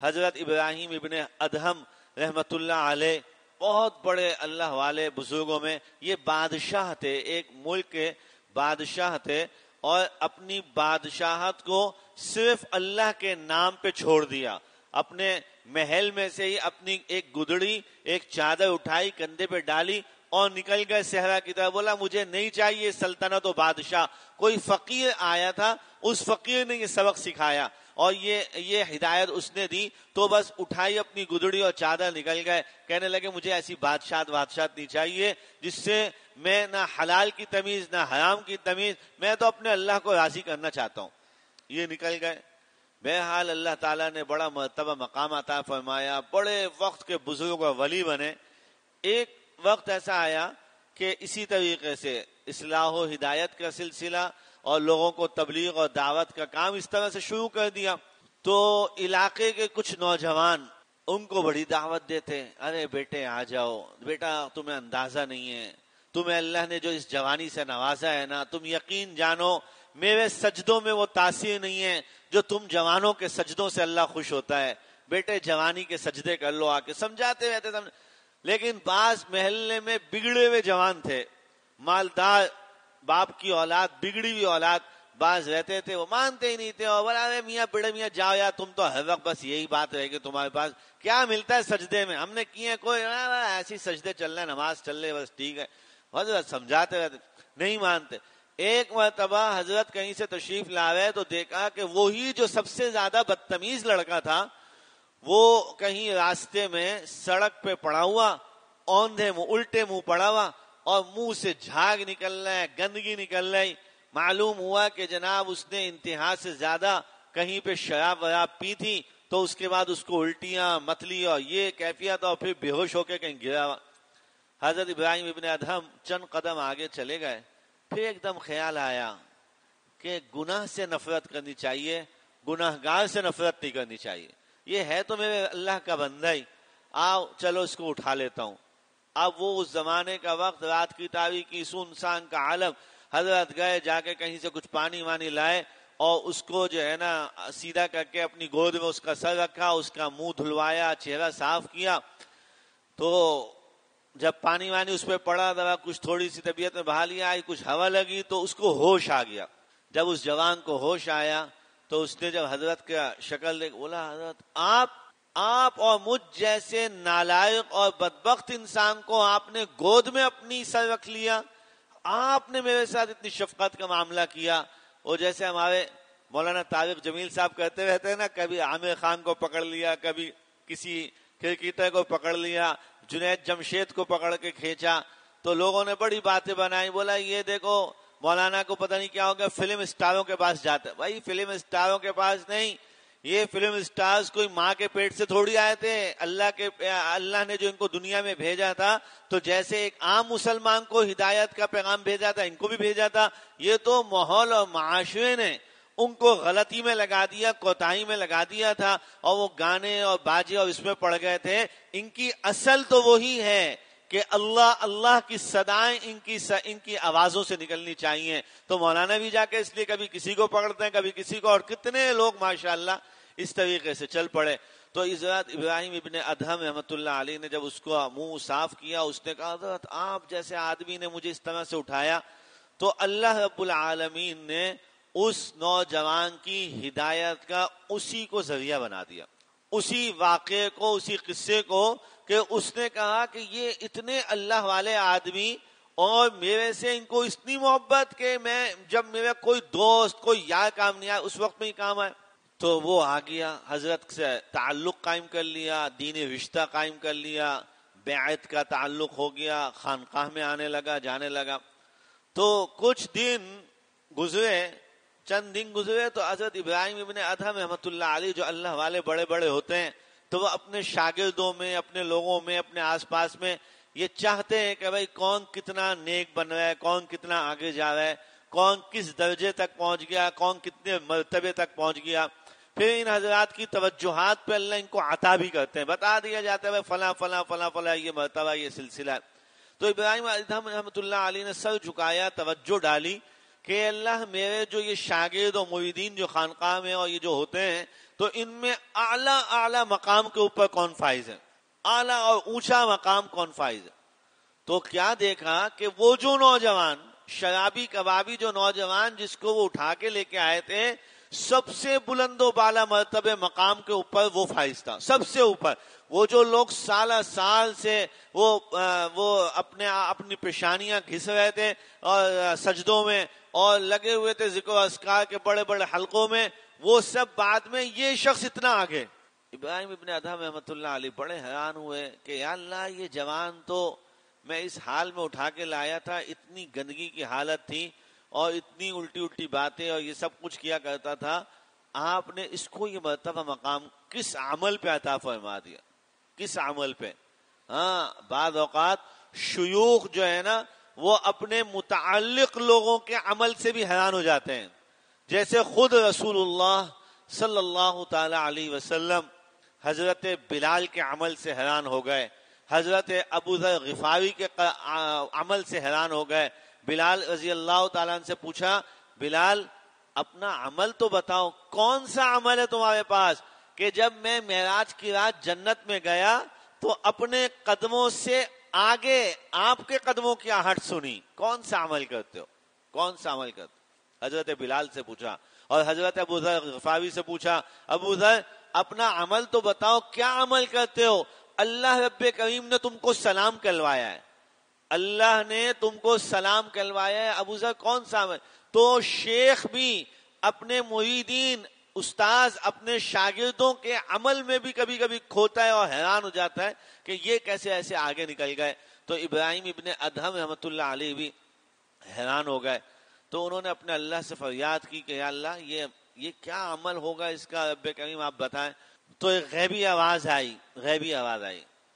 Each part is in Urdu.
حضرت ابراہیم ابن ادہم رحمت اللہ علیہ بہت بڑے اللہ والے بزرگوں میں یہ بادشاہ تھے، ایک ملک کے بادشاہ تھے، اور اپنی بادشاہت کو صرف اللہ کے نام پہ چھوڑ دیا. اپنے محل میں سے ہی اپنی ایک گدڑی، ایک چادر اٹھائی، کندھے پہ ڈالی اور نکل گئے صحرا کی طرف. بولا مجھے نہیں چاہیے سلطنت و بادشاہ. کوئی فقیر آیا تھا، اس فقیر نے یہ سبق سکھایا اور یہ ہدایت اس نے دی، تو بس اٹھائی اپنی گدڑی اور چادر نکل گئے. کہنے لگے مجھے ایسی بادشاہت نہیں چاہیے جس سے میں نہ حلال کی تمیز نہ حرام کی تمیز، میں تو اپنے اللہ کو راضی کرنا چاہتا ہوں. یہ نکل گئے. بہرحال اللہ تعالیٰ نے بڑا مرتبہ مقام عطا فرمایا، بڑے وقت کے بزرگ اور ولی بنے. ایک وقت ایسا آیا کہ اسی طریقے سے اصلاح و ہدایت کا سلسلہ اور لوگوں کو تبلیغ اور دعوت کا کام اس طرح سے شروع کر دیا. تو علاقے کے کچھ نوجوان ان کو بڑی دعوت دیتے، ارے بیٹے آ جاؤ، بیٹا تمہیں اندازہ نہیں ہے، تمہیں اللہ نے جو اس جوانی سے نوازا ہے نا، تم یقین جانو میرے سجدوں میں وہ تاثیر نہیں ہے جو تم جوانوں کے سجدوں سے اللہ خوش ہوتا ہے. بیٹے جوانی کے سجدے کر لو. آ کے سمجھاتے رہتے. لیکن بعض محلے میں بگڑے ہوئے جوان تھے، مالدار باپ کی اولاد، بگڑی ہوئی اولاد بعض رہتے تھے، وہ مانتے ہی نہیں تھے. اور بولا میاں بڑے میاں جاؤ یار، تم تو ہر وقت بس یہی بات رہے گی تمہارے پاس، کیا ملتا ہے سجدے میں؟ ہم نے کیے کوئی ایسی سجدے چل رہے، نماز چل رہے، بس ٹھیک ہے. حضرت سمجھاتے رہتے، نہیں مانتے. ایک مرتبہ حضرت کہیں سے تشریف لا رہے تو دیکھا کہ وہی جو سب سے زیادہ بدتمیز لڑکا تھا وہ کہیں راستے میں سڑک پہ پڑا ہوا، اوندھے منہ، الٹے منہ پڑا ہوا، اور منہ سے جھاگ نکل رہا ہے، گندگی نکل رہی. معلوم ہوا کہ جناب اس نے انتہا سے زیادہ کہیں پہ شراب وراب پی تھی، تو اس کے بعد اس کو الٹیاں متلی اور یہ کیفیت، اور پھر بے ہوش ہو کے کہیں گرا ہوا. حضرت ابراہیم ابن ادہم چند قدم آگے چلے گئے. پھر ایک دم خیال آیا کہ گناہ سے نفرت کرنی چاہیے، گناہگار سے نفرت نہیں کرنی چاہیے. یہ ہے تو میرے اللہ کا بندہ ہی، آؤ چلو اس کو اٹھا لیتا ہوں. اب وہ اس زمانے کا وقت، رات کی تاریکی، سنسان کا عالم. حضرت گئے، جا کے کہیں سے کچھ پانی وانی لائے اور اس کو جو ہے نا سیدھا کر کے اپنی گود میں اس کا سر رکھا، اس کا منہ دھلوایا، چہرہ صاف کیا. تو جب پانی وانی اس پہ پڑا، ذرا کچھ تھوڑی سی طبیعت میں بحالی آئی، کچھ ہوا لگی، تو اس کو ہوش آ گیا. جب اس جوان کو ہوش آیا تو اس نے جب حضرت کا شکل دیکھ، بولا حضرت آپ اور مجھ جیسے نالائق اور بدبخت انسان کو آپ نے گود میں اپنی سر رکھ لیا، آپ نے میرے ساتھ اتنی شفقت کا معاملہ کیا. وہ جیسے ہمارے مولانا طارق جمیل صاحب کہتے رہتے ہیں نا، کبھی عامر خان کو پکڑ لیا، کبھی کسی کرکٹر کو پکڑ لیا، جنید جمشید کو پکڑ کے کھینچا، تو لوگوں نے بڑی باتیں بنائی. بولا یہ دیکھو مولانا کو پتہ نہیں کیا ہو گیا، فلم اسٹاروں کے پاس جاتا ہے. بھائی فلم اسٹاروں کے پاس نہیں، یہ فلم اسٹارز کوئی ماں کے پیٹ سے تھوڑی آئے تھے. اللہ نے جو ان کو دنیا میں بھیجا تھا، تو جیسے ایک عام مسلمان کو ہدایت کا پیغام بھیجا تھا، ان کو بھی بھیجا تھا. یہ تو ماحول اور معاشرے نے ان کو غلطی میں لگا دیا، کوتاہی میں لگا دیا تھا، اور وہ گانے اور باجے اور اس میں پڑ گئے تھے. ان کی اصل تو وہی ہے کہ اللہ کی صدائیں ان کی آوازوں سے نکلنی چاہیے. تو مولانا بھی جا کے اس لیے کبھی کسی کو پکڑتے ہیں، کبھی کسی کو، اور کتنے لوگ ماشاءاللہ اس طریقے سے چل پڑے. تو حضرت ابراہیم ابن ادہم رحمۃ اللہ علیہ نے جب اس کو منہ صاف کیا، اس نے کہا حضرت آپ جیسے آدمی نے مجھے اس طرح سے اٹھایا. تو اللہ رب العالمین نے اس نوجوان کی ہدایت کا اسی کو ذریعہ بنا دیا، اسی واقعے کو، اسی قصے کو، کہ اس نے کہا کہ یہ اتنے اللہ والے آدمی اور میرے سے ان کو اتنی محبت کہ میں جب میرا کوئی دوست کوئی یار کام نہیں آیا، اس وقت میں ہی کام آئے. تو وہ آ گیا، حضرت سے تعلق قائم کر لیا، دینی رشتہ قائم کر لیا، بیعت کا تعلق ہو گیا، خانقاہ میں آنے لگا، جانے لگا. تو کچھ دن گزرے، چند دن گزرے، تو حضرت ابراہیم ابن ادہم رحمۃ اللہ علیہ جو اللہ والے بڑے بڑے ہوتے ہیں، تو وہ اپنے شاگردوں میں، اپنے لوگوں میں، اپنے آس پاس میں یہ چاہتے ہیں کہ بھائی کون کتنا نیک بن رہا ہے، کون کتنا آگے جا رہا ہے، کون کس درجے تک پہنچ گیا، کون کتنے مرتبے تک پہنچ گیا. پھر ان حضرات کی توجہات پہ اللہ ان کو عطا بھی کرتے ہیں، بتا دیا جاتا ہے فلاں فلاں فلاں فلاں یہ مرتبہ، یہ سلسلہ. تو ابراہیم ادہم رحمۃ اللہ علیہ نے سر جھکایا، توجہ ڈالی کہ اللہ میرے جو یہ شاگرد اور مریدین جو خانقاہ میں اور یہ جو ہوتے ہیں تو ان میں اعلیٰ مقام کے اوپر کون فائز ہے، اعلیٰ اور اونچا مقام کون فائز ہے. تو کیا دیکھا کہ وہ جو نوجوان شرابی کبابی جو نوجوان جس کو وہ اٹھا کے لے کے آئے تھے، سب سے بلند و بالا مرتبہ مقام کے اوپر وہ فائز تھا، سب سے اوپر. وہ جو لوگ سال سے وہ اپنی پیشانیاں گھس رہے تھے اور سجدوں میں اور لگے ہوئے تھے ذکر و اذکار کے بڑے بڑے حلقوں میں، وہ سب بعد میں یہ شخص اتنا آگے. ابراہیم ابن ادہم رحمۃ اللہ علیہ بڑے حیران ہوئے کہ یا اللہ یہ جوان تو میں اس حال میں اٹھا کے لایا تھا، اتنی گندگی کی حالت تھی اور اتنی الٹی باتیں اور یہ سب کچھ کیا کرتا تھا، آپ نے اس کو یہ مرتبہ مقام کس عمل پہ عطا فرما دیا، کس عمل پہ. ہاں بعض اوقات شیوخ جو ہے نا وہ اپنے متعلق لوگوں کے عمل سے بھی حیران ہو جاتے ہیں. جیسے خود رسول اللہ صلی اللہ تعالی علیہ وسلم حضرت بلال کے عمل سے حیران ہو گئے، حضرت ابو ذر غفاری کے عمل سے حیران ہو گئے. بلال رضی اللہ تعالیٰ عنہ سے پوچھا، بلال اپنا عمل تو بتاؤ، کون سا عمل ہے تمہارے پاس کہ جب میں معراج کی رات جنت میں گیا تو اپنے قدموں سے آگے آپ کے قدموں کی آہٹ سنی، کون سا عمل کرتے ہو، کون سا عمل کرتے ہو؟ حضرت بلال سے پوچھا. اور حضرت ابو ذر غفاری سے پوچھا، ابو ذر اپنا عمل تو بتاؤ، کیا عمل کرتے ہو؟ اللہ رب کریم نے تم کو سلام کہلوایا ہے، اللہ نے تم کو سلام کہلوایا ہے. ابو ذر کون سا عمل؟ تو شیخ بھی اپنے مریدین استاذ اپنے شاگردوں کے عمل میں بھی کبھی کبھی کھوتا ہے اور حیران ہو جاتا ہے کہ یہ کیسے ایسے آگے نکل گئے. تو ابراہیم ابن ادہم رحمۃ اللہ علیہ بھی حیران ہو گئے. تو انہوں نے اپنے اللہ سے فریاد کی کہ یا اللہ یہ کیا عمل ہوگا اس کا، رب کریم آپ بتائیں. تو ایک غیبی آواز آئی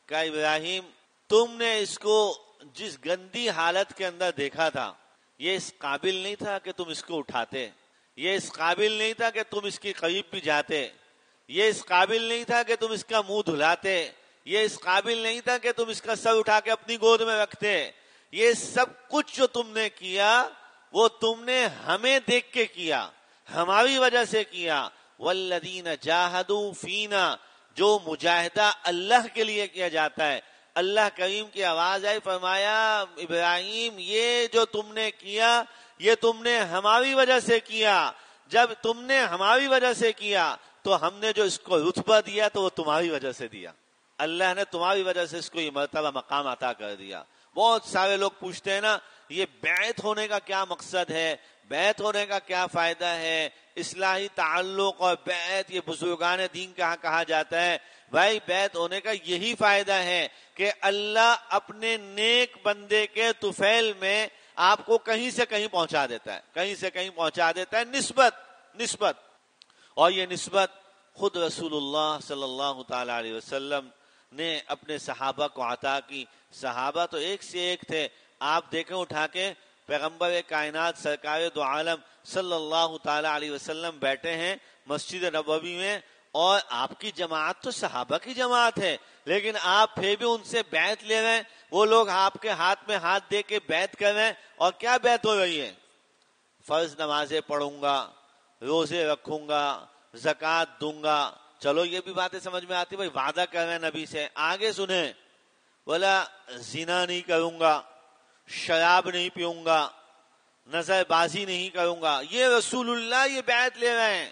کہا ابراہیم تم نے اس کو جس گندی حالت کے اندر دیکھا تھا یہ اس قابل نہیں تھا کہ تم اس کو اٹھاتے، یہ اس قابل نہیں تھا کہ تم اس کے قریب بھی جاتے، یہ اس قابل نہیں تھا کہ تم اس کا منہ دھلاتے، یہ اس قابل نہیں تھا کہ تم اس کا سر اٹھا کے اپنی گود میں رکھتے. یہ سب کچھ جو تم نے کیا وہ تم نے ہمیں دیکھ کے کیا، ہماری وجہ سے کیا. والذین جاہدوا فینا، جو مجاہدہ اللہ کے لیے کیا جاتا ہے. اللہ کریم کی آواز آئی، فرمایا ابراہیم یہ جو تم نے کیا یہ تم نے ہماری وجہ سے کیا. جب تم نے ہماری وجہ سے کیا تو ہم نے جو اس کو رتبہ دیا تو وہ تمہاری وجہ سے دیا، اللہ نے تمہاری وجہ سے اس کو یہ مرتبہ مقام عطا کر دیا. بہت سارے لوگ پوچھتے ہیں نا یہ بیعت ہونے کا کیا مقصد ہے، بیعت ہونے کا کیا فائدہ ہے، اصلاحی تعلق اور بیعت یہ بزرگان دین کہا جاتا ہے. بھائی بیعت ہونے کا یہی فائدہ ہے کہ اللہ اپنے نیک بندے کے طفیل میں آپ کو کہیں سے کہیں پہنچا دیتا ہے، کہیں سے کہیں پہنچا دیتا ہے. نسبت اور یہ نسبت خود رسول اللہ صلی اللہ تعالی علیہ وسلم نے اپنے صحابہ کو عطا کی. صحابہ تو ایک سے ایک تھے. آپ دیکھیں اٹھا کے پیغمبر کائنات سرکار دو عالم صلی اللہ تعالی علیہ وسلم بیٹھے ہیں مسجد نبوی میں اور آپ کی جماعت تو صحابہ کی جماعت ہے، لیکن آپ پھر بھی ان سے بیعت لے رہے ہیں. وہ لوگ آپ کے ہاتھ میں ہاتھ دے کے بیعت کر رہے ہیں. اور کیا بیعت ہو رہی ہے؟ فرض نمازیں پڑھوں گا، روزے رکھوں گا، زکوٰۃ دوں گا. چلو یہ بھی باتیں سمجھ میں آتی، بھائی وعدہ کر رہے ہیں نبی سے. آگے سنیں، بولا زنا نہیں کروں گا، شراب نہیں پیوں گا، نظر بازی نہیں کروں گا. یہ رسول اللہ یہ بیعت لے رہے ہیں.